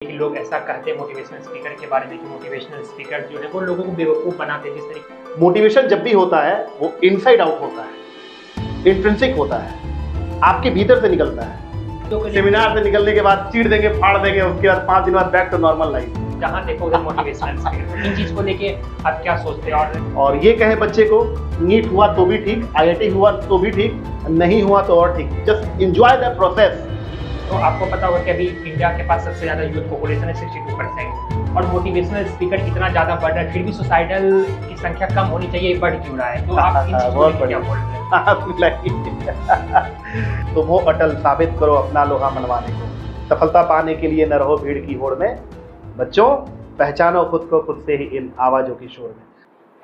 कि लोग ऐसा कहते हैं मोटिवेशनल स्पीकर के बारे में कि मोटिवेशनल स्पीकर जो है वो लोगों को बेवकूफ़ बनाते हैं। जिस तरीके मोटिवेशन जब भी होता है वो इनसाइड आउट होता है, इंट्रिंसिक होता है, आपके भीतर से निकलता है। तो सेमिनार से निकलने के बाद चीड़ देंगे, फाड़ देंगे, उसके बाद 5 दिन बाद बैक टू नॉर्मल लाइफ। जहाँ देखो उधर मोटिवेशनल स्पीकर। इन चीज़ को लेके आप क्या सोचते हैं? और ये कहे बच्चे को नीट हुआ तो भी ठीक, आईआईटी हुआ तो भी ठीक, नहीं हुआ तो और ठीक, जस्ट एंजॉय द प्रोसेस। तो आपको पता होगा कि अभी इंडिया के पास सबसे ज़्यादा यूथ पॉपुलेशन है 62%, और मोटिवेशनल स्पीकर इतना ज़्यादा बढ़ रहा है, फिर भी सुसाइडल की संख्या कम होनी चाहिए, बढ़ क्यों रहा है? तो आप इन चीज़ों को लेके क्या बोल रहे हैं? तुम हो अटल, साबित करो अपना लोहा मनवाने को। सफलता पाने के लिए न रहो भीड़ की होड़ में, बच्चों पहचानो खुद को खुद से ही इन आवाज़ों की शोर में।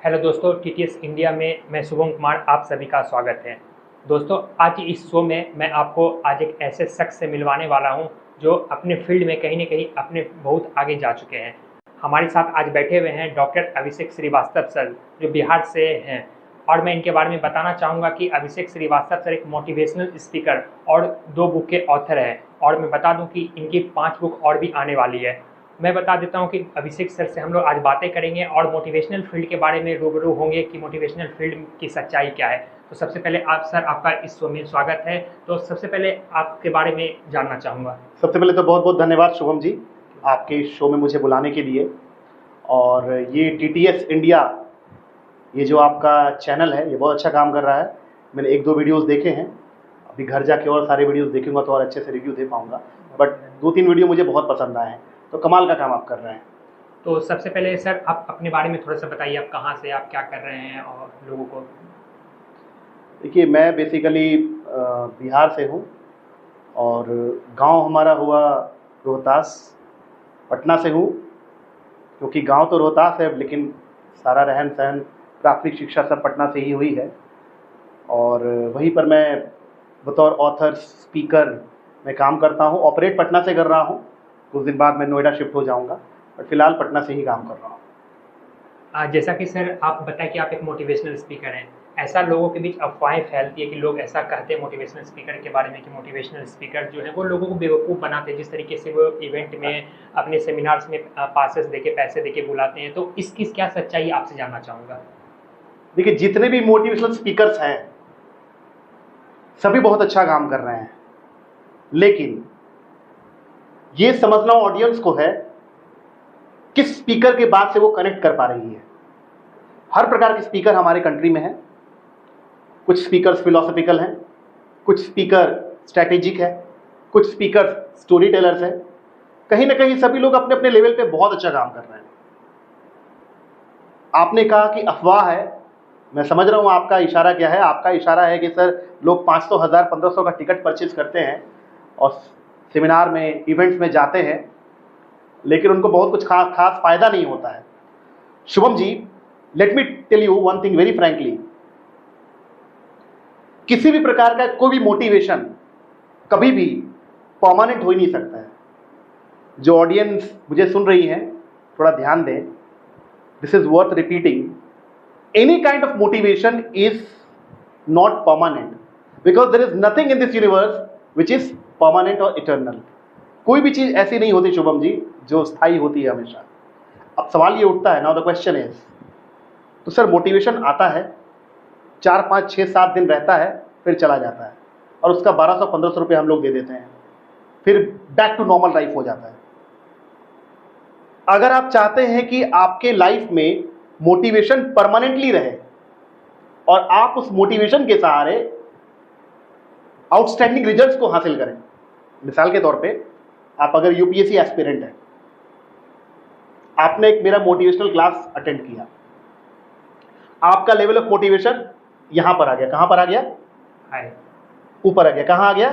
हेलो दोस्तों, टीटीएस इंडिया में मैं शुभम कुमार, आप सभी का स्वागत है। दोस्तों, आज इस शो में मैं आपको आज एक ऐसे शख्स से मिलवाने वाला हूं जो अपने फील्ड में कहीं ना कहीं अपने बहुत आगे जा चुके हैं। हमारे साथ आज बैठे हुए हैं डॉक्टर अभिषेक श्रीवास्तव सर, जो बिहार से हैं, और मैं इनके बारे में बताना चाहूँगा कि अभिषेक श्रीवास्तव सर एक मोटिवेशनल स्पीकर और 2 बुक के ऑथर हैं, और मैं बता दूँ कि इनकी 5 बुक और भी आने वाली है। मैं बता देता हूं कि अभिषेक सर से हम लोग आज बातें करेंगे और मोटिवेशनल फील्ड के बारे में रूबरू होंगे कि मोटिवेशनल फील्ड की सच्चाई क्या है। तो सबसे पहले आप सर, आपका इस शो में स्वागत है। तो सबसे पहले आपके बारे में जानना चाहूँगा। सबसे पहले तो बहुत बहुत धन्यवाद शुभम जी, आपके इस शो में मुझे बुलाने के लिए। और ये टीटीएस इंडिया, ये जो आपका चैनल है, ये बहुत अच्छा काम कर रहा है। मैंने 1-2 वीडियोस देखे हैं, अभी घर जाके और सारे वीडियोस देखूंगा तो और अच्छे से रिव्यू दे पाऊंगा, बट 2-3 वीडियो मुझे बहुत पसंद आए हैं। तो कमाल का काम आप कर रहे हैं। तो सबसे पहले सर, आप अपने बारे में थोड़ा सा बताइए, आप कहाँ से, आप क्या कर रहे हैं और लोगों को। देखिए, मैं बेसिकली बिहार से हूँ और गांव हमारा हुआ रोहतास। पटना से हूँ, क्योंकि गांव तो रोहतास है लेकिन सारा रहन सहन, प्राथमिक शिक्षा सब पटना से ही हुई है। और वहीं पर मैं बतौर ऑथर, स्पीकर मैं काम करता हूँ। ऑपरेट पटना से कर रहा हूँ, कुछ दिन बाद मैं नोएडा शिफ्ट हो जाऊँगा, बट फिलहाल पटना से ही काम कर रहा हूँ। जैसा कि सर आप बताएं कि आप एक मोटिवेशनल स्पीकर हैं, ऐसा लोगों के बीच अफवाहें फैलती है कि लोग ऐसा कहते हैं मोटिवेशनल स्पीकर के बारे में कि मोटिवेशनल स्पीकर जो है वो लोगों को बेवकूफ़ बनाते हैं। जिस तरीके से वो इवेंट में अपने सेमिनार्स में पासेस देके, पैसे देके बुलाते हैं, तो इसकी क्या सच्चाई आपसे जानना चाहूँगा। देखिए, जितने भी मोटिवेशनल स्पीकर्स हैं सभी बहुत अच्छा काम कर रहे हैं, लेकिन ये समझना ऑडियंस को है किस स्पीकर के बाद से वो कनेक्ट कर पा रही है। हर प्रकार के स्पीकर हमारे कंट्री में हैं। कुछ स्पीकर्स फिलोसॉफिकल हैं, कुछ स्पीकर स्ट्रैटेजिक है, कुछ स्पीकर स्टोरी टेलर्स हैं। कहीं ना कहीं सभी लोग अपने अपने लेवल पे बहुत अच्छा काम कर रहे हैं। आपने कहा कि अफवाह है, मैं समझ रहा हूँ आपका इशारा क्या है। आपका इशारा है कि सर लोग 500, 1000, 1500 का टिकट परचेज करते हैं और सेमिनार में, इवेंट्स में जाते हैं, लेकिन उनको बहुत कुछ खास फायदा नहीं होता है। Shubham ji, let me tell you one thing very frankly, किसी भी प्रकार का कोई भी मोटिवेशन कभी भी परमानेंट हो ही नहीं सकता है। जो ऑडियंस मुझे सुन रही है, थोड़ा ध्यान दें, this is worth repeating. Any kind of motivation is not permanent, because there is nothing in this universe which is permanent और इटर्नल। कोई भी चीज ऐसी नहीं होती शुभम जी जो स्थायी होती है हमेशा। अब सवाल ये उठता है, नाउ द क्वेश्चन इज, तो सर मोटिवेशन आता है, 4, 5, 6, 7 दिन रहता है, फिर चला जाता है, और उसका 1200-1500 रुपये हम लोग दे देते हैं, फिर बैक टू नॉर्मल लाइफ हो जाता है। अगर आप चाहते हैं कि आपके लाइफ में मोटिवेशन परमानेंटली रहे और आप उस मोटिवेशन के सहारे आउटस्टैंडिंग रिजल्ट्स को हासिल करें, मिसाल के तौर पे आप अगर यूपीएससी एस्पिरेंट हैं, आपने एक मेरा मोटिवेशनल क्लास अटेंड किया, आपका लेवल ऑफ मोटिवेशन यहां पर आ गया। कहां पर आ गया? ऊपर आ गया। कहां आ गया?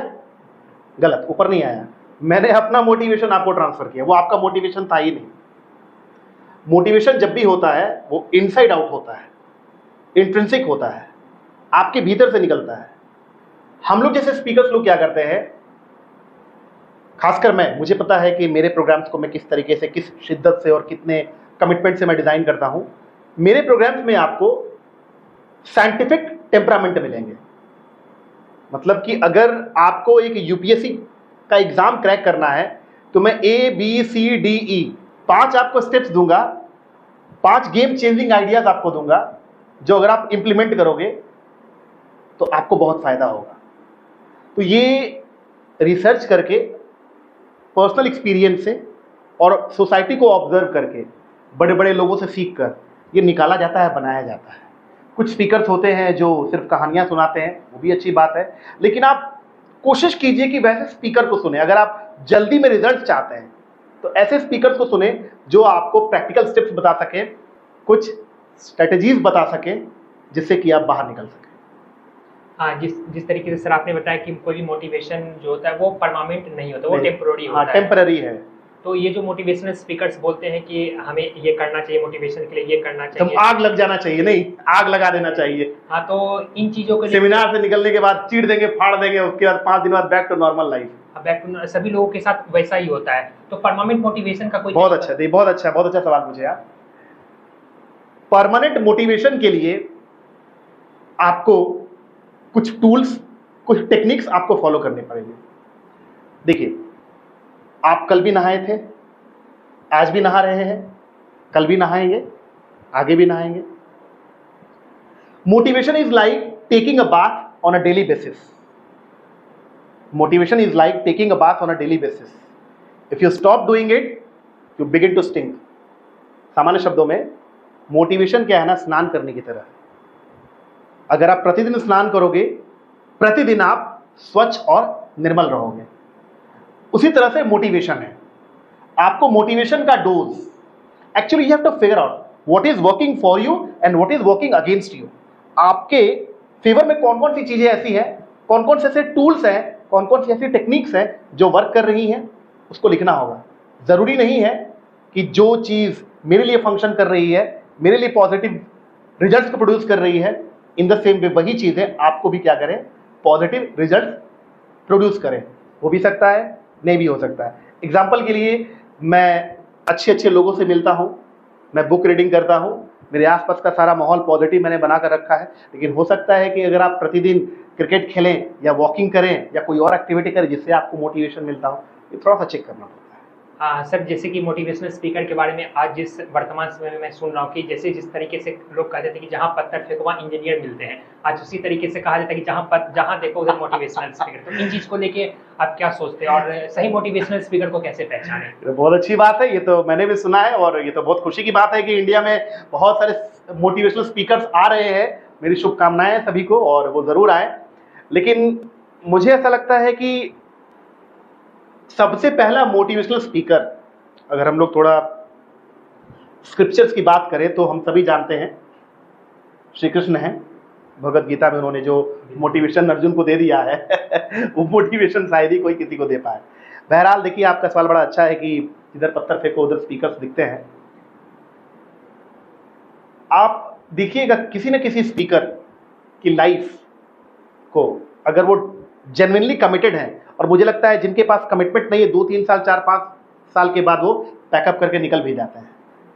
गलत, ऊपर नहीं आया। मैंने अपना मोटिवेशन आपको ट्रांसफर किया, वो आपका मोटिवेशन था ही नहीं। मोटिवेशन जब भी होता है वो इनसाइड आउट होता है, इंट्रिंसिक होता है, आपके भीतर से निकलता है। हम लोग जैसे स्पीकर्स लोग क्या करते हैं, खासकर मैं, मुझे पता है कि मेरे प्रोग्राम्स को मैं किस तरीके से, किस शिद्दत से और कितने कमिटमेंट से मैं डिजाइन करता हूं। मेरे प्रोग्राम्स में आपको साइंटिफिक टेम्परामेंट मिलेंगे। मतलब कि अगर आपको एक यूपीएससी का एग्जाम क्रैक करना है तो मैं ABCDE 5 आपको स्टेप्स दूंगा, 5 गेम चेंजिंग आइडियाज आपको दूंगा, जो अगर आप इंप्लीमेंट करोगे तो आपको बहुत फायदा होगा। तो ये रिसर्च करके, पर्सनल एक्सपीरियंस से और सोसाइटी को ऑब्जर्व करके, बड़े बड़े लोगों से सीख कर ये निकाला जाता है, बनाया जाता है। कुछ स्पीकर्स होते हैं जो सिर्फ कहानियां सुनाते हैं, वो भी अच्छी बात है, लेकिन आप कोशिश कीजिए कि वैसे स्पीकर को सुने। अगर आप जल्दी में रिजल्ट चाहते हैं तो ऐसे स्पीकर्स को सुने जो आपको प्रैक्टिकल स्टेप्स बता सके, कुछ स्ट्रेटजीज बता सके, जिससे कि आप बाहर निकल सकें। हाँ, जिस तरीके से सर आपने बताया कि कोई भी मोटिवेशन जो होता है वो परमानेंट नहीं होता, वो टेम्पररी होता है। टेम्पररी है। तो ये जो मोटिवेशनल स्पीकर्स बोलते हैं कि हमें ये करना चाहिए, मोटिवेशन के लिए ये करना चाहिए, तो आग लग जाना चाहिए, नहीं आग लगा देना चाहिए। हाँ, तो इन चीजों के लिए सेमिनार से निकलने के बाद चीड़ देंगे, फाड़ देंगे, उसके बाद 5 दिन बाद back to normal life. Back to सभी लोगों के साथ वैसा ही होता है। तो परमानेंट मोटिवेशन का कोई बहुत अच्छा सवाल पूछे आप। परमानेंट मोटिवेशन के लिए आपको कुछ टूल्स, कुछ टेक्निक्स आपको फॉलो करने पड़ेंगे। देखिए, आप कल भी नहाए थे, आज भी नहा रहे हैं, कल भी नहाएंगे, आगे भी नहाएंगे। Motivation is like taking a bath on a daily basis. Motivation is like taking a bath on a daily basis. If you stop doing it, you begin to stink. सामान्य शब्दों में मोटिवेशन क्या है ना, स्नान करने की तरह। अगर आप प्रतिदिन स्नान करोगे, प्रतिदिन आप स्वच्छ और निर्मल रहोगे। उसी तरह से मोटिवेशन है। आपको मोटिवेशन का dose, actually you have to figure out what is working for you and what is working against you. आपके फेवर में कौन कौन सी चीजें ऐसी हैं, कौन कौन से ऐसे टूल्स हैं, कौन कौन सी ऐसी टेक्निक्स हैं जो वर्क कर रही हैं, उसको लिखना होगा। जरूरी नहीं है कि जो चीज मेरे लिए फंक्शन कर रही है, मेरे लिए पॉजिटिव रिजल्ट्स को प्रोड्यूस कर रही है, इन द सेम वे वही चीजें आपको भी क्या करें, पॉजिटिव रिजल्ट प्रोड्यूस करें। हो भी सकता है, नहीं भी हो सकता है। एग्जाम्पल के लिए, मैं अच्छे लोगों से मिलता हूँ, मैं बुक रीडिंग करता हूँ, मेरे आसपास का सारा माहौल पॉजिटिव मैंने बना कर रखा है। लेकिन हो सकता है कि अगर आप प्रतिदिन क्रिकेट खेलें या वॉकिंग करें या कोई और एक्टिविटी करें जिससे आपको मोटिवेशन मिलता हो, ये थोड़ा सा चेक करना पड़ता है। हाँ सर, जैसे कि मोटिवेशनल स्पीकर के बारे में आज जिस वर्तमान समय में मैं सुन रहा हूँ कि जैसे जिस तरीके से लोग कहते थे कि जहाँ पत्थर फेंको वहाँ इंजीनियर मिलते हैं, आज उसी तरीके से कहा जाता है कि जहाँ देखो उधर मोटिवेशनल स्पीकर। तो इन चीज़ को लेके आप क्या सोचते हैं और सही मोटिवेशनल स्पीकर को कैसे पहचानें? तो बहुत अच्छी बात है, ये तो मैंने भी सुना है और ये तो बहुत खुशी की बात है कि इंडिया में बहुत सारे मोटिवेशनल स्पीकर्स आ रहे हैं। मेरी शुभकामनाएं हैं सभी को और वो ज़रूर आए। लेकिन मुझे ऐसा लगता है कि सबसे पहला मोटिवेशनल स्पीकर, अगर हम लोग थोड़ा स्क्रिप्चर्स की बात करें तो हम सभी जानते हैं श्री कृष्ण हैं। भगवत गीता में उन्होंने जो मोटिवेशन अर्जुन को दे दिया है वो मोटिवेशन शायद ही कोई किसी को दे पाए। बहरहाल देखिए, आपका सवाल बड़ा अच्छा है कि इधर पत्थर फेंको उधर स्पीकर्स दिखते हैं। आप देखिएगा किसी न किसी स्पीकर की लाइफ को, अगर वो जेन्युइनली कमिटेड है, और मुझे लगता है जिनके पास कमिटमेंट नहीं है 2-3 साल 4-5 साल के बाद वो पैकअप करके निकल भी जाते हैं।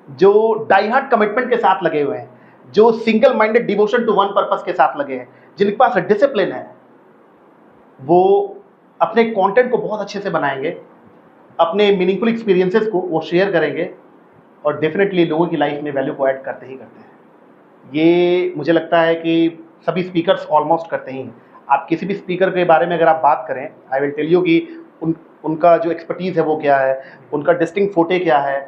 जो डाई हार्ट कमिटमेंट के साथ लगे हुए हैं, जो single minded devotion to one purpose के साथ लगे हैं, जिनके पास डिसिप्लिन है, वो अपने कंटेंट को बहुत अच्छे से बनाएंगे, अपने मीनिंगफुल एक्सपीरियंसेस को वो शेयर करेंगे और डेफिनेटली लोगों की लाइफ में वैल्यू को ऐड करते ही करते हैं। ये मुझे लगता है कि सभी स्पीकर्स ऑलमोस्ट करते ही हैं। आप किसी भी स्पीकर के बारे में अगर आप बात करें, आई विल टेल यू कि उनका जो एक्सपर्टीज़ है वो क्या है, उनका डिस्टिंक्ट फोटे क्या है,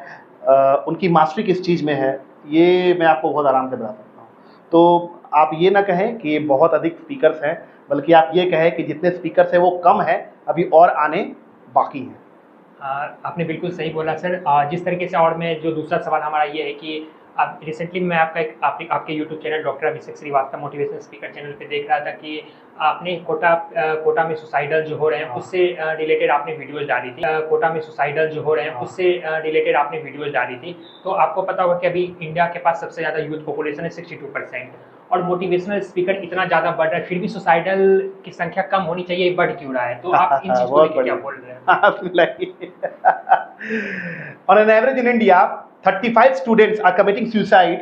उनकी मास्टरी किस चीज़ में है, ये मैं आपको बहुत आराम से बता सकता हूँ। तो आप ये ना कहें कि बहुत अधिक स्पीकर्स हैं, बल्कि आप ये कहें कि जितने स्पीकर्स हैं वो कम है, अभी और आने बाकी हैं। आपने बिल्कुल सही बोला सर। जिस तरीके से, और मैं जो दूसरा सवाल हमारा ये है कि आप रिसेंटली मैं आपके यूट्यूब चैनल डॉक्टर अभिषेक श्रीवास्तव मोटिवेशनल स्पीकर चैनल पे देख रहा था कि आपने कोटा में सुसाइडल जो हो रहे हैं उससे रिलेटेड आपने वीडियोज डाली थी। कोटा में सुसाइडल जो हो रहे हैं उससे रिलेटेड आपने वीडियोज डाली थी। तो आपको पता होगा कि अभी इंडिया के पास सबसे ज़्यादा यूथ पॉपुलेशन है 62%, और मोटिवेशनल स्पीकर इतना ज़्यादा बढ़ रहा है, फिर भी सुसाइडल की संख्या कम होनी चाहिए, बढ़ क्यों रहा है? तो आप इन चीज़ को लेकर क्या बोल रहे हैं? On an average in India, 35 students are committing suicide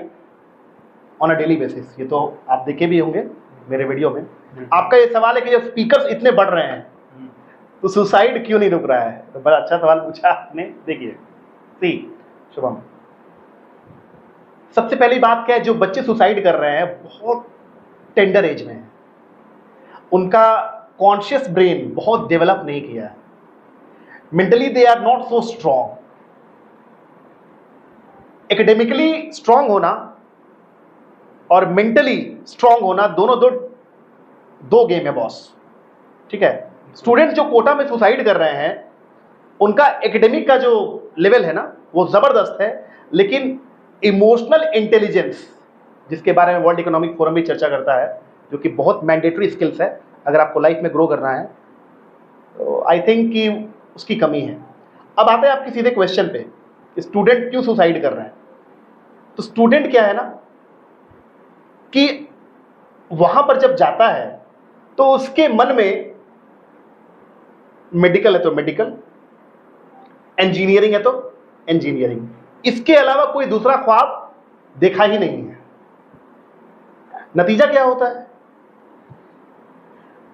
on a daily basis. ये तो आप देखे भी होंगे मेरे वीडियो में। आपका ये सवाल है कि जब स्पीकर्स इतने बढ़ रहे हैं तो सुसाइड क्यों नहीं रुक रहा है? तो बड़ा अच्छा सवाल पूछा आपने। देखिए सी शुभम, सबसे पहली बात क्या है, जो बच्चे सुसाइड कर रहे हैं बहुत टेंडर एज में है, उनका कॉन्शियस ब्रेन बहुत डेवलप नहीं किया है, mentally they are not so strong. Academically strong होना और मेंटली स्ट्रॉन्ग होना दोनों दो गेम है बॉस, ठीक है। स्टूडेंट्स जो कोटा में सुसाइड कर रहे हैं उनका एकेडमिक का जो लेवल है ना वो जबरदस्त है, लेकिन इमोशनल इंटेलिजेंस, जिसके बारे में वर्ल्ड इकोनॉमिक फोरम भी चर्चा करता है, जो कि बहुत मैंडेटरी स्किल्स है अगर आपको लाइफ में ग्रो करना है, तो आई थिंक कि उसकी कमी है। अब आते हैं आपके सीधे क्वेश्चन पे, स्टूडेंट क्यों सुसाइड कर रहे हैं। तो स्टूडेंट क्या है ना कि वहां पर जब जाता है तो उसके मन में मेडिकल है तो मेडिकल, इंजीनियरिंग है तो इंजीनियरिंग, इसके अलावा कोई दूसरा ख्वाब देखा ही नहीं है। नतीजा क्या होता है?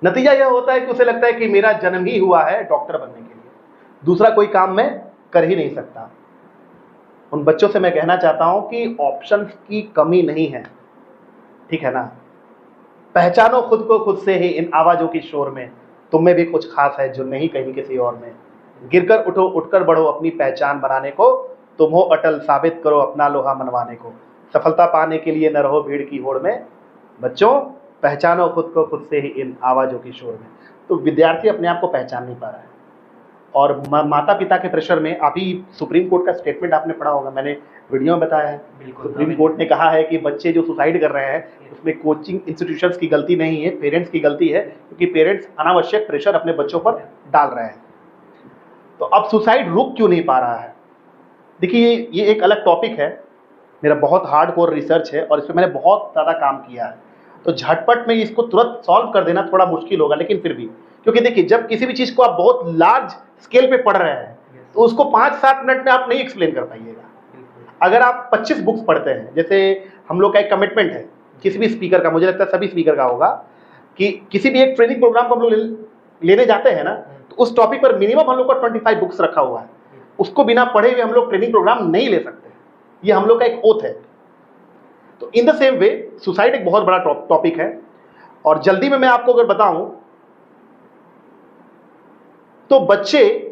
नतीजा यह होता है कि उसे लगता है कि मेरा जन्म ही हुआ है डॉक्टर बनने के लिए, दूसरा कोई काम मैं कर ही नहीं सकता। उन बच्चों से मैं कहना चाहता हूं कि ऑप्शंस की कमी नहीं है, ठीक है ना। पहचानो खुद को खुद से ही इन आवाजों की शोर में, तुम में भी कुछ खास है जो नहीं कहीं किसी और में। गिरकर उठो, उठकर बढ़ो, अपनी पहचान बनाने को तुम हो अटल, साबित करो अपना लोहा मनवाने को। सफलता पाने के लिए न रहो भीड़ की होड़ में, बच्चों पहचानो खुद को खुद से ही इन आवाजों की शोर में। तो विद्यार्थी अपने आप को पहचान नहीं पा रहा है, और माता पिता के प्रेशर में। अभी सुप्रीम कोर्ट का स्टेटमेंट आपने पढ़ा होगा, मैंने वीडियो में बताया है। सुप्रीम कोर्ट ने कहा है कि बच्चे जो सुसाइड कर रहे हैं उसमें कोचिंग इंस्टीट्यूशंस की गलती नहीं है, पेरेंट्स की गलती है, क्योंकि पेरेंट्स अनावश्यक प्रेशर अपने बच्चों पर डाल रहे हैं। तो अब सुसाइड रुक क्यों नहीं पा रहा है? देखिए ये एक अलग टॉपिक है, मेरा बहुत हार्डकोर रिसर्च है और इस पर मैंने बहुत ज़्यादा काम किया है, तो झटपट में इसको तुरंत सॉल्व कर देना थोड़ा मुश्किल होगा, लेकिन फिर भी, क्योंकि देखिए जब किसी भी चीज़ को आप बहुत लार्ज स्केल पे पढ़ रहे हैं तो उसको 5-7 मिनट में आप नहीं एक्सप्लेन कर पाइएगा। अगर आप 25 बुक्स पढ़ते हैं, जैसे हम लोग का एक कमिटमेंट है किसी भी स्पीकर का, मुझे लगता है सभी स्पीकर का होगा, कि किसी भी एक ट्रेनिंग प्रोग्राम को हम लोग लेने जाते हैं ना, तो उस टॉपिक पर मिनिमम हम लोग का 25 बुक्स रखा हुआ है, उसको बिना पढ़े हुए हम लोग ट्रेनिंग प्रोग्राम नहीं ले सकते, ये हम लोग का एक ओथ है। तो in the same way suicide एक बहुत बड़ा टॉपिक है, और जल्दी में मैं आपको अगर बताऊं तो बच्चे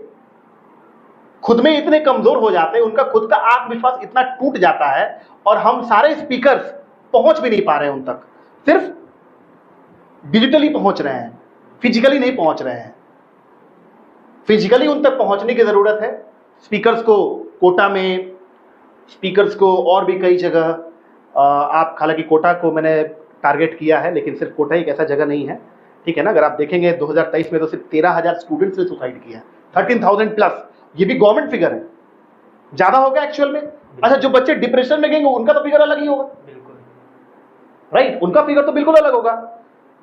खुद में इतने कमजोर हो जाते हैं, उनका खुद का आत्मविश्वास इतना टूट जाता है, और हम सारे स्पीकर्स पहुंच भी नहीं पा रहे हैं उन तक, सिर्फ डिजिटली पहुंच रहे हैं, फिजिकली नहीं पहुंच रहे हैं। फिजिकली उन तक पहुंचने की जरूरत है। स्पीकर्स को कोटा में, स्पीकर्स को और भी कई जगह, आप हालांकि कोटा को मैंने टारगेट किया है, लेकिन सिर्फ कोटा एक ऐसा जगह नहीं है, ठीक है ना। अगर आप देखेंगे 2023 में तो सिर्फ 13,000 स्टूडेंट्स ने सुसाइड किया, 13,000 प्लस, ये भी गवर्नमेंट फिगर है, ज्यादा होगा एक्चुअल में। अच्छा, जो बच्चे डिप्रेशन में गएंगे उनका तो फिगर अलग ही होगा, राइट, उनका फिगर तो बिल्कुल अलग होगा।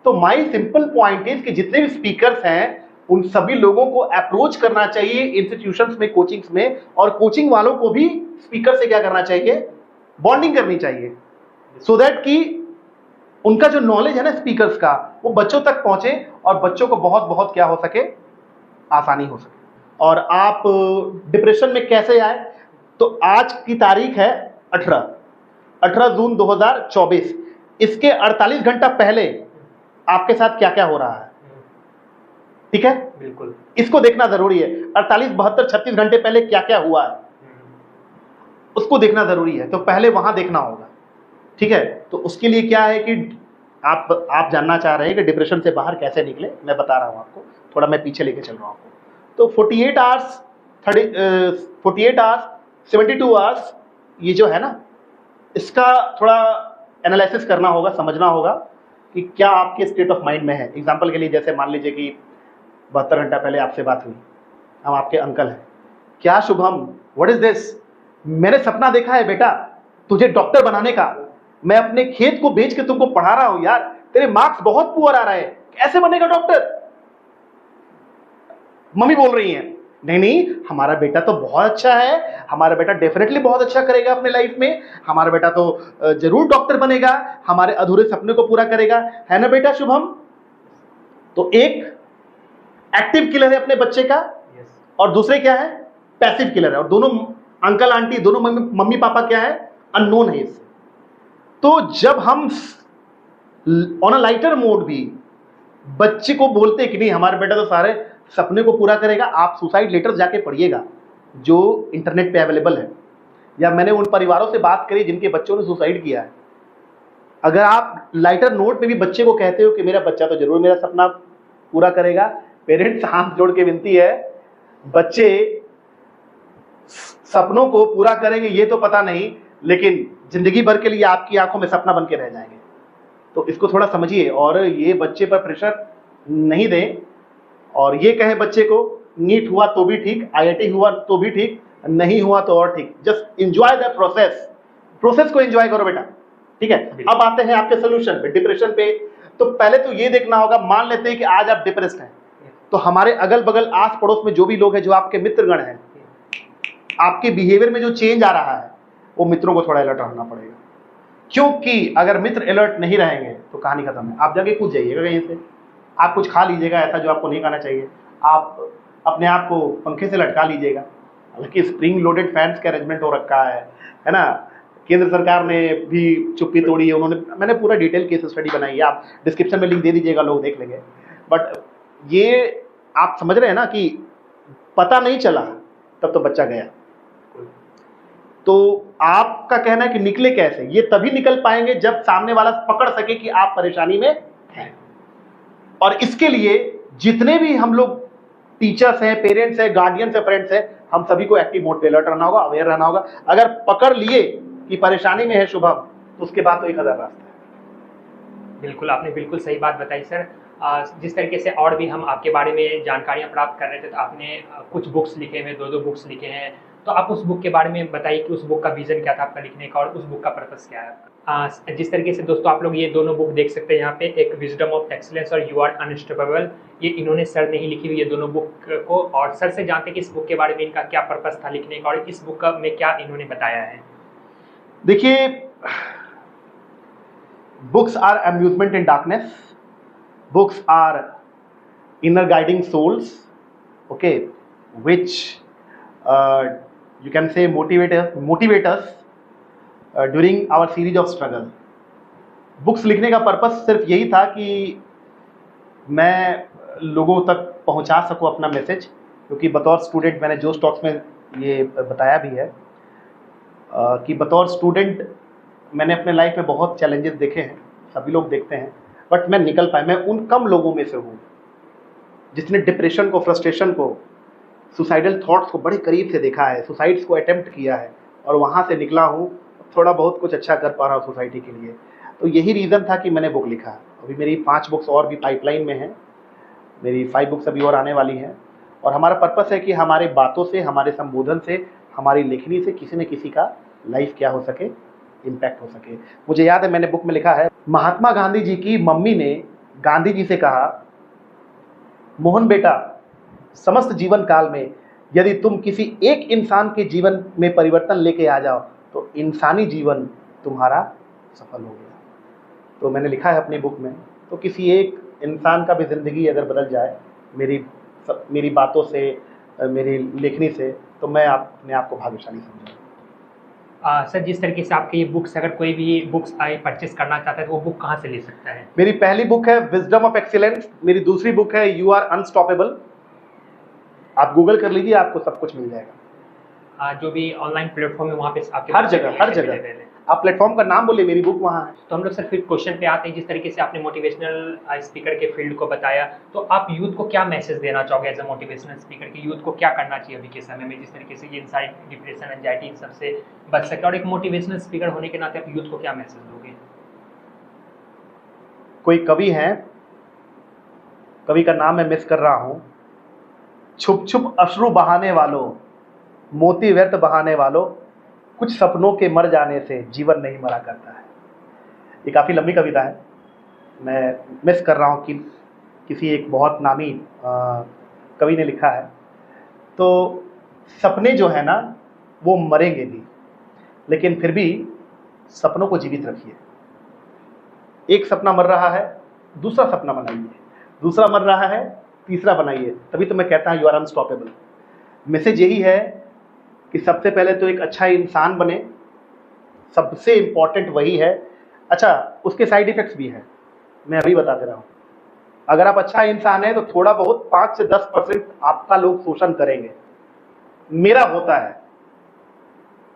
तो माई सिंपल पॉइंट इज कि जितने भी स्पीकर्स हैं उन सभी लोगों को अप्रोच करना चाहिए इंस्टीट्यूशंस में, कोचिंग्स में, और कोचिंग वालों को भी स्पीकर से क्या करना चाहिए, बॉन्डिंग करनी चाहिए, सो दैट कि उनका जो नॉलेज है ना स्पीकर्स का वो बच्चों तक पहुंचे और बच्चों को बहुत बहुत क्या हो सके, आसानी हो सके। और आप डिप्रेशन में कैसे आए, तो आज की तारीख है 18 जून 2024, इसके 48 घंटा पहले आपके साथ क्या क्या हो रहा है, ठीक है, बिल्कुल इसको देखना जरूरी है। 48, 72, 36 घंटे पहले क्या क्या हुआ है उसको देखना जरूरी है, तो पहले वहां देखना होगा, ठीक है। तो उसके लिए क्या है कि आप जानना चाह रहे हैं कि डिप्रेशन से बाहर कैसे निकले, मैं बता रहा हूं आपको, थोड़ा मैं पीछे लेके चल रहा हूं आपको। तो 48 आवर्स 72 आवर्स ये जो है ना, इसका थोड़ा एनालिसिस करना होगा, समझना होगा कि क्या आपके स्टेट ऑफ माइंड में है। एग्जाम्पल के लिए जैसे मान लीजिए कि 72 घंटा पहले आपसे बात हुई, हम आपके अंकल हैं, क्या शुभम, व्हाट इज दिस, मैंने सपना देखा है बेटा तुझे डॉक्टर बनाने का, मैं अपने खेत को बेच के तुमको पढ़ा रहा हूं यार, तेरे मार्क्स बहुत पुअर आ रहे हैं, कैसे बनेगा डॉक्टर। मम्मी बोल रही हैं नहीं नहीं, हमारा बेटा तो बहुत अच्छा है, हमारा बेटा डेफिनेटली बहुत अच्छा करेगा अपने लाइफ में, हमारा बेटा तो जरूर डॉक्टर बनेगा, हमारे अधूरे सपने को पूरा करेगा, है ना बेटा शुभम। तो एक एक्टिव किलर है अपने बच्चे का, और दूसरे क्या है, पैसिव किलर है। और दोनों अंकल आंटी, दोनों मम्मी पापा क्या है, अननोन है इससे। तो जब हम ऑन अ लाइटर मोड भी बच्चे को बोलते कि नहीं हमारे बेटा तो सारे सपने को पूरा करेगा, आप सुसाइड लेटर्स जाके पढ़िएगा जो इंटरनेट पे अवेलेबल है, या मैंने उन परिवारों से बात करी जिनके बच्चों ने सुसाइड किया है। अगर आप लाइटर नोट पे भी बच्चे को कहते हो कि मेरा बच्चा तो जरूर मेरा सपना पूरा करेगा, पेरेंट्स हाथ जोड़ के विनती है, बच्चे सपनों को पूरा करेंगे ये तो पता नहीं, लेकिन जिंदगी भर के लिए आपकी आंखों में सपना बन के रह जाएंगे। तो इसको थोड़ा समझिए और ये बच्चे पर प्रेशर नहीं दें, और ये कहें बच्चे को नीट हुआ तो भी ठीक, IIT हुआ तो भी ठीक, नहीं हुआ तो और ठीक, जस्ट एंजॉय द प्रोसेस को एंजॉय करो बेटा, ठीक है। अब आते हैं आपके सोल्यूशन पे, डिप्रेशन पे। तो पहले तो ये देखना होगा, मान लेते हैं कि आज आप डिप्रेस्ड हैं, तो हमारे अगल बगल आस पड़ोस में जो भी लोग हैं, जो आपके मित्रगण हैं, आपके बिहेवियर में जो चेंज आ रहा है, वो मित्रों को थोड़ा अलर्ट रहना पड़ेगा, क्योंकि अगर मित्र अलर्ट नहीं रहेंगे तो कहानी खत्म है। आप जाके कूद जाइएगा कहीं से, आप कुछ खा लीजिएगा ऐसा जो आपको नहीं खाना चाहिए, आप अपने आप को पंखे से लटका लीजिएगा, हालांकि स्प्रिंग लोडेड फैंस का अरेंजमेंट हो रखा है ना। केंद्र सरकार ने भी चुप्पी तोड़ी है, उन्होंने, मैंने पूरा डिटेल केस स्टडी बनाई है, आप डिस्क्रिप्शन में लिंक दे दीजिएगा, लोग देख लेंगे। बट ये आप समझ रहे हैं ना कि पता नहीं चला तब तो बच्चा गया। तो आपका कहना है कि निकले कैसे, ये तभी निकल पाएंगे जब सामने वाला पकड़ सके कि आप परेशानी में हैं। और इसके लिए जितने भी हम लोग टीचर्स हैं, पेरेंट्स हैं, गार्डियंस हैं, फ्रेंड्स हैं, हम सभी को एक्टिव मोड पे अलर्ट रहना होगा, अवेयर रहना होगा। अगर पकड़ लिए कि परेशानी में है शुभम, तो उसके बाद तो 1000 रास्ता है। बिल्कुल, आपने बिल्कुल सही बात बताई सर। जिस तरीके से और भी हम आपके बारे में जानकारियाँ प्राप्त कर रहे थे, तो आपने कुछ बुक्स लिखे हुए, 2 बुक्स लिखे हैं, तो आप उस बुक के बारे में बताइए कि उस बुक का विजन क्या था आपका लिखने का, और उस बुक का पर्पस क्या है। जिस तरीके से दोस्तों आप लोग ये दोनों बुक देख सकते हैं यहाँ पे, एक विजडम ऑफ एक्सीलेंस और यू आर अनस्टॉपेबल, ये इन्होंने सर ने ही लिखी हुई है दोनों बुक को। और सर से जानते हैं कि इस बुक के बारे में इनका क्या पर्पस था लिखने का, और इस बुक में क्या इन्होंने बताया है। देखिए, books are amusement in darkness, books are inner guiding souls, okay, which you can say motivate us during our series of struggle. Books लिखने का पर्पस सिर्फ यही था कि मैं लोगों तक पहुंचा सकूं अपना मैसेज, क्योंकि बतौर स्टूडेंट, मैंने जो स्टॉक्स में ये बताया भी है कि बतौर स्टूडेंट मैंने अपने लाइफ में बहुत चैलेंजेस देखे हैं, सभी लोग देखते हैं, बट मैं निकल पाया। मैं उन कम लोगों में से हूँ जिसने डिप्रेशन को, फ्रस्ट्रेशन को, सुसाइडल थॉट्स को बड़े करीब से देखा है, सुसाइड्स को अटेम्प्ट किया है, और वहाँ से निकला हूँ, थोड़ा बहुत कुछ अच्छा कर पा रहा हूँ सोसाइटी के लिए। तो यही रीज़न था कि मैंने बुक लिखा। अभी मेरी 5 बुक्स और भी पाइपलाइन में हैं, मेरी 5 बुक्स अभी और आने वाली हैं, और हमारा पर्पस है कि हमारे बातों से, हमारे संबोधन से, हमारी लेखनी से किसी न किसी का लाइफ क्या हो सके, इम्पैक्ट हो सके। मुझे याद है मैंने बुक में लिखा है, महात्मा गांधी जी की मम्मी ने गांधी जी से कहा, मोहन बेटा, समस्त जीवन काल में यदि तुम किसी एक इंसान के जीवन में परिवर्तन लेके आ जाओ तो इंसानी जीवन तुम्हारा सफल हो गया। तो मैंने लिखा है अपनी बुक में, तो किसी एक इंसान का भी ज़िंदगी अगर बदल जाए मेरी बातों से, मेरी लेखनी से, तो मैं अपने आप को भाग्यशाली समझूंगा। सर, जिस तरीके से आपकी ये बुक्स, अगर कोई भी बुक्स परचेस करना चाहता है तो वो बुक कहाँ से ले सकता है? मेरी पहली बुक है विजडम ऑफ एक्सीलेंस, मेरी दूसरी बुक है यू आर अनस्टॉपेबल। आप गूगल कर लीजिए, आपको सब कुछ मिल जाएगा। जो भी ऑनलाइन प्लेटफॉर्म है वहाँ पे आपके हर जगह आप प्लेटफॉर्म का नाम बोलिए, मेरी बुक वहाँ है। तो हम लोग सर फिर क्वेश्चन पे आते हैं। जिस तरीके से आपने मोटिवेशनल स्पीकर के फील्ड को बताया, तो आप यूथ को क्या मैसेज देना चाहोगे एज अ मोटिवेशनल स्पीकर कि यूथ को क्या करना चाहिए अभी के समय में, जिस तरीके से ये सारी डिप्रेशन, एंजाइटी, इन सबसे बच सके, और एक मोटिवेशनल स्पीकर होने के नाते आप यूथ को क्या मैसेज दोगे? कोई कवि हैं, कवि का नाम मैं मिस कर रहा हूँ, छुप छुप अश्रु बहाने वालों, मोती व्यर्थ बहाने वालों, कुछ सपनों के मर जाने से जीवन नहीं मरा करता है। ये काफ़ी लंबी कविता है, मैं मिस कर रहा हूँ कि किसी एक बहुत नामी कवि ने लिखा है। तो सपने जो है ना वो मरेंगे भी, लेकिन फिर भी सपनों को जीवित रखिए। एक सपना मर रहा है, दूसरा सपना बनाइए, दूसरा मर रहा है, तीसरा बनाइए, तभी तो मैं कहता हूँ यू आर अनस्टॉपेबल। मैसेज यही है कि सबसे पहले तो एक अच्छा इंसान बने, सबसे इंपॉर्टेंट वही है। अच्छा, उसके साइड इफेक्ट्स भी हैं, मैं अभी बता दे रहा हूँ। अगर आप अच्छा इंसान है तो थोड़ा बहुत 5 से 10% आपका लोग शोषण करेंगे, मेरा होता है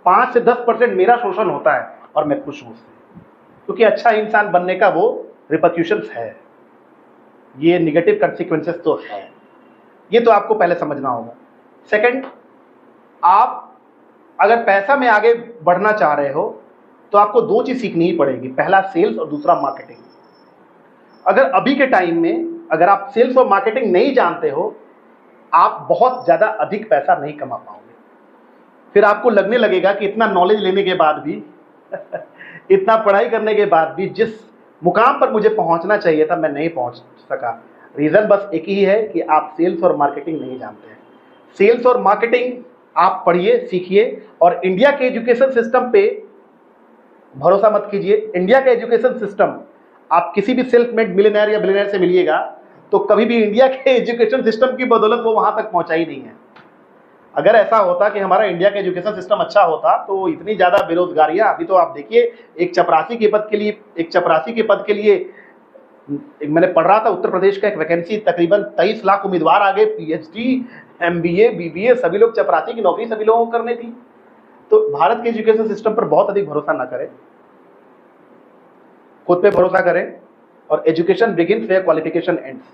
5 से 10% मेरा शोषण होता है और मैं खुश हूं उससे, क्योंकि अच्छा इंसान बनने का वो रिपरक्यूशंस है, ये निगेटिव कंसिक्वेंसेस तो है, ये तो आपको पहले समझना होगा। सेकंड, आप अगर पैसा में आगे बढ़ना चाह रहे हो तो आपको 2 चीज सीखनी ही पड़ेगी, पहला सेल्स और दूसरा मार्केटिंग। अगर अभी के टाइम में अगर आप सेल्स और मार्केटिंग नहीं जानते हो, आप बहुत ज्यादा अधिक पैसा नहीं कमा पाओगे। फिर आपको लगने लगेगा कि इतना नॉलेज लेने के बाद भी इतना पढ़ाई करने के बाद भी जिस मुकाम पर मुझे पहुंचना चाहिए था मैं नहीं पहुंच सका। रीजन बस एक ही है कि आप सेल्स और मार्केटिंग नहीं जानते हैं। सेल्स और मार्केटिंग आप पढ़िए, सीखिए, और इंडिया के एजुकेशन सिस्टम पे भरोसा मत कीजिए। इंडिया का एजुकेशन सिस्टम, आप किसी भी सेल्फ मेड मिलियनेयर या बिलियनेयर से मिलिएगा तो कभी भी इंडिया के एजुकेशन सिस्टम की बदौलत वो वहां तक पहुंचा ही नहीं है। अगर ऐसा होता कि हमारा इंडिया का एजुकेशन सिस्टम अच्छा होता तो इतनी ज्यादा बेरोजगारियां, अभी तो आप देखिए एक चपरासी के पद के लिए मैंने पढ़ रहा था उत्तर प्रदेश का एक वैकेंसी, तकरीबन 23 लाख उम्मीदवार आ गए, पीएचडी, एमबीए, बीबीए, सभी लोग चपरासी की नौकरी सभी लोगों को करनी थी। तो भारत के एजुकेशन सिस्टम पर बहुत अधिक भरोसा ना करें, खुद पे भरोसा करें, और education begins where qualification ends.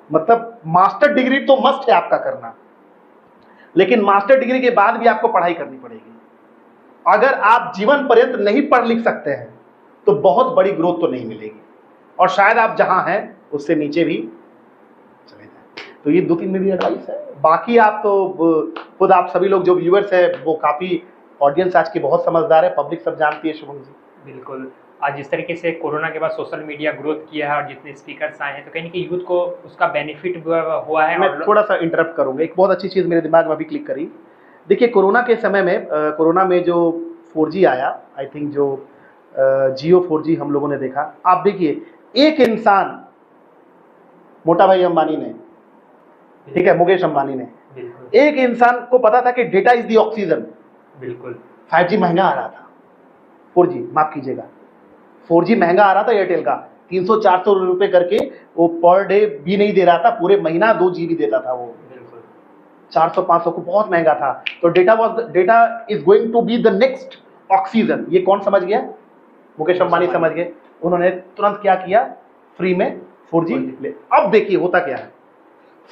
मतलब मास्टर डिग्री तो मस्ट है आपका करना, लेकिन मास्टर डिग्री के बाद भी आपको पढ़ाई करनी पड़ेगी। अगर आप जीवन पर्यंत नहीं पढ़ लिख सकते हैं तो बहुत बड़ी ग्रोथ तो नहीं मिलेगी, और शायद आप जहां हैं उससे नीचे भी चले जाए। तो ये 2-3 मेरी एडवाइस है। बाकी आप तो खुद आप सभी लोग जो व्यूअर्स है वो काफी ऑडियंस आज की बहुत समझदार है, पब्लिक सब जानती है शुभम जी। बिल्कुल, आज जिस तरीके से कोरोना के बाद सोशल मीडिया ग्रोथ किया है और जितने स्पीकर्स आए हैं तो कहीं ना कहीं यूथ को उसका बेनिफिट हुआ है। मैं थोड़ा सा इंटरप्ट करूंगा, एक बहुत अच्छी चीज मेरे दिमाग में अभी क्लिक करी। देखिए कोरोना के समय में कोरोना में जो 4G आया, आई थिंक जो जियो 4G हम लोगों ने देखा, आप देखिए एक इंसान, मोटा भाई अंबानी ने, ठीक है, मुकेश अंबानी ने, एक इंसान को पता था कि डेटा इज द ऑक्सीजन। बिल्कुल, 5G महंगा आ रहा था, 4G माफ कीजिएगा, 4G महंगा आ रहा था एयरटेल का, 300-400 रुपए करके वो पर डे भी नहीं दे रहा था, पूरे महीना 2 GB देता था वो, 400-500 को बहुत महंगा था। तो data is going to be the next oxygen. ये कौन समझ गया? मुकेश अंबानी समझ गए। उन्होंने तुरंत क्या किया, फ्री में 4G ले। अब देखिए होता क्या है,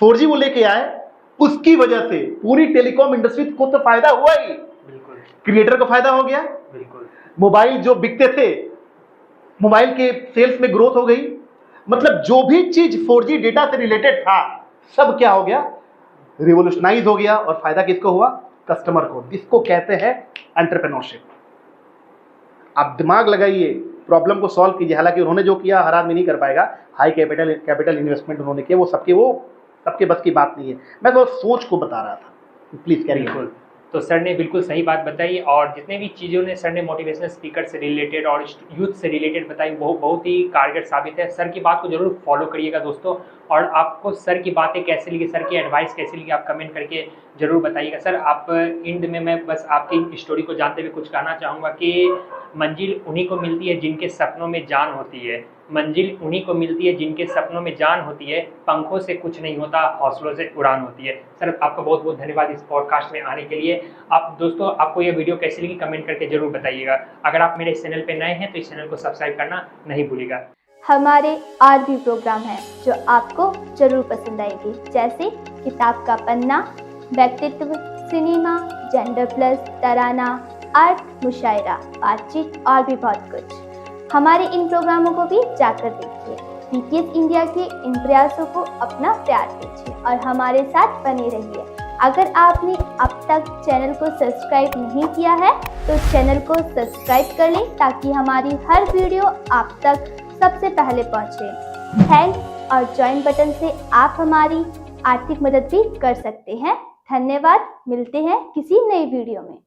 4G वो लेके आए, उसकी वजह से पूरी टेलीकॉम इंडस्ट्री को तो फायदा हुआ ही, क्रिएटर को फायदा हो गया, मोबाइल जो बिकते थे मोबाइल के सेल्स में ग्रोथ हो गई। मतलब जो भी चीज 4G डेटा से रिलेटेड था सब क्या हो गया, रिवोल्यूशनाइज हो गया, और फायदा किसको हुआ, कस्टमर को। इसको कहते हैं एंटरप्रेन्योरशिप। आप दिमाग लगाइए, प्रॉब्लम को सॉल्व कीजिए। हालांकि उन्होंने जो किया हर आदमी नहीं कर पाएगा, हाई कैपिटल इन्वेस्टमेंट उन्होंने किया, वो सबके बस की बात नहीं है। मैं तो सोच को बता रहा था, प्लीज कैरी ऑन। तो सर ने बिल्कुल सही बात बताई, और जितने भी चीज़ों ने सर ने मोटिवेशनल स्पीकर से रिलेटेड और यूथ से रिलेटेड बताई वो बहुत ही कारगर साबित है। सर की बात को जरूर फॉलो करिएगा दोस्तों, और आपको सर की बातें कैसे लगी, सर की एडवाइस कैसे लगी, आप कमेंट करके जरूर बताइएगा। सर आप एंड में मैं बस आपकी स्टोरी को जानते हुए कुछ कहना चाहूँगा कि मंजिल उन्हीं को मिलती है जिनके सपनों में जान होती है, मंजिल उन्हीं को मिलती है जिनके सपनों में जान होती है, पंखों से कुछ नहीं होता, हौसलों से उड़ान होती है। सर आपका बहुत बहुत धन्यवाद इस पॉडकास्ट में आने के लिए। आप दोस्तों आपको ये वीडियो कैसी लगी कमेंट करके जरूर बताइएगा। अगर आप मेरे चैनल पे नए हैं तो इस चैनल को सब्सक्राइब करना नहीं भूलिएगा। हमारे और भी प्रोग्राम हैं जो आपको जरूर पसंद आएगी, जैसे किताब का पन्ना, व्यक्तित्व, सिनेमा, जेंडर प्लस, तराना, आर्ट, मुशायरा, बातचीत और भी बहुत कुछ। हमारे इन प्रोग्रामों को भी जाकर देखिए। बीटीएस इंडिया के इन प्रयासों को अपना प्यार दीजिए और हमारे साथ बने रहिए। अगर आपने अब तक चैनल को सब्सक्राइब नहीं किया है तो चैनल को सब्सक्राइब कर लें ताकि हमारी हर वीडियो आप तक सबसे पहले पहुंचे। थैंक्स और ज्वाइन बटन से आप हमारी आर्थिक मदद भी कर सकते हैं। धन्यवाद, मिलते हैं किसी नई वीडियो में।